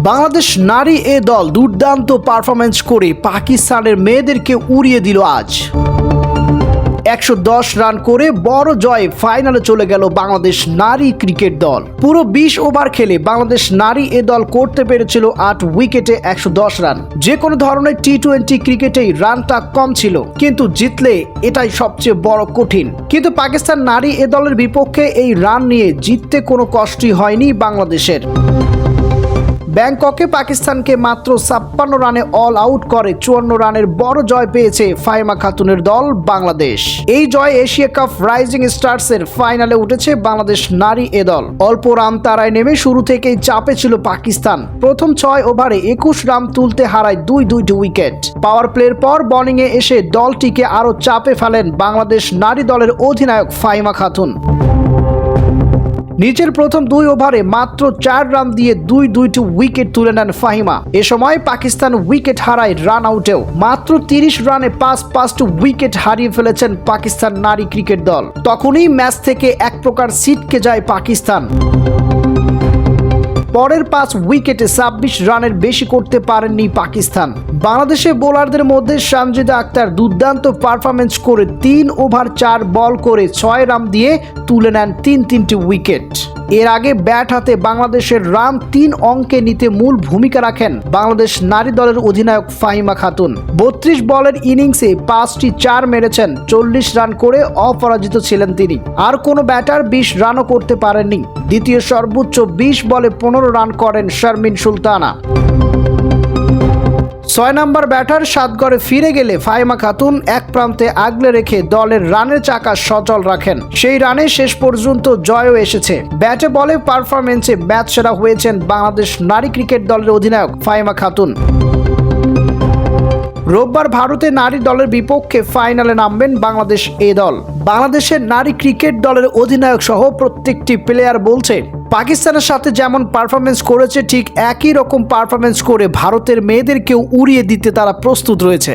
বাংলাদেশ নারী এ দল দুর্দান্ত পারফরমেন্স করে পাকিস্তানের মেয়েদেরকে উড়িয়ে দিল আজ। 110 রান করে বড় জয়ে ফাইনালে চলে গেল বাংলাদেশ নারী ক্রিকেট দল। পুরো 20 ওভার খেলে বাংলাদেশ নারী এ দল করতে পেরেছিল 8 উইকেটে 110 রান। যে কোনো ধরনের টি-20 ক্রিকেটেই রানটা কম ছিল, কিন্তু জিতলে এটাই সবচেয়ে বড় কঠিন। কিন্তু পাকিস্তান নারী এ দলের বিপক্ষে এই রান নিয়ে জিততে কোনো কষ্টই হয়নি বাংলাদেশের। ব্যাংককে পাকিস্তানকে মাত্র 56 রানে অল আউট করে 54 রানের বড় জয় পেয়েছে ফাহিমা খাতুনের দল বাংলাদেশ। এই জয় এশিয়া কাপ রাইজিং স্টার্সের ফাইনালে উঠেছে বাংলাদেশ নারী এ দল। অল্প রান তারায় নেমে শুরু থেকেই চাপে ছিল পাকিস্তান। প্রথম 6 ওভারে 21 রান তুলতে হারায় দুইটি উইকেট। পাওয়ার প্লের পর বোলিংয়ে এসে দলটিকে আরও চাপে ফেলেন বাংলাদেশ নারী দলের অধিনায়ক ফাহিমা খাতুন। নিজের প্রথম 2 ওভারে মাত্র 4 রান দিয়ে দুইটি উইকেট তুলে নেন ফাহিমা। এ সময় পাকিস্তান উইকেট হারায় রান আউটেও। মাত্র 30 রানে 5 উইকেট হারিয়ে ফেলেছেন পাকিস্তান নারী ক্রিকেট দল। তখনই ম্যাচ থেকে এক প্রকার ছিটকে যায় পাকিস্তান। পরের 5 উইকেটে 26 রানের বেশি করতে পারেননি পাকিস্তান। বাংলাদেশের বোলারদের মধ্যে সানজিদা আক্তার দুর্দান্ত পারফরমেন্স করে 3 ওভার 4 বল করে 6 রান দিয়ে তুলে নেন তিনটি উইকেট। এর আগে ব্যাট হাতে বাংলাদেশের রান 3 অঙ্কে নিতে মূল ভূমিকা রাখেন বাংলাদেশ নারী দলের অধিনায়ক ফাহিমা খাতুন। 32 বলের ইনিংসে 5টি 4 মেরেছেন, 40 রান করে অপরাজিত ছিলেন তিনি। আর কোনো ব্যাটার 20 রানও করতে পারেননি। দ্বিতীয় সর্বোচ্চ 20 বলে 15 রান করেন শারমিন সুলতানা। 6 নম্বর ব্যাটার সাতগড়ে ফিরে গেলে ফাহিমা খাতুন এক প্রান্তে আগলে রেখে দলের রানের চাকা সচল রাখেন। সেই রানে শেষ পর্যন্ত জয়ও এসেছে। ব্যাটে বলে পারফরমেন্সে ম্যাচ সেরা হয়েছেন বাংলাদেশ নারী ক্রিকেট দলের অধিনায়ক ফাহিমা খাতুন। রোববার ভারতে নারী দলের বিপক্ষে ফাইনালে নামবেন বাংলাদেশ এ দল। বাংলাদেশের নারী ক্রিকেট দলের অধিনায়ক সহ প্রত্যেকটি প্লেয়ার বলছে, পাকিস্তানের সাথে যেমন পারফরমেন্স করেছে ঠিক একই রকম পারফরমেন্স করে ভারতের মেয়েদেরকেও উড়িয়ে দিতে তারা প্রস্তুত রয়েছে।